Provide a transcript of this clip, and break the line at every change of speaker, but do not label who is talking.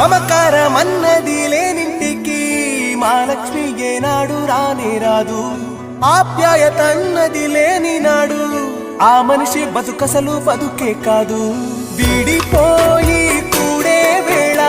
మమకారమన్నది లేనింటికి మహాలక్ష్మి ఏనాడు రానే రాదు. ఆప్యాయతన్నది లేని నాడు ఆ మనిషి బతుకసలు బతుకే కాదు. విడిపోయి కూడే వేళ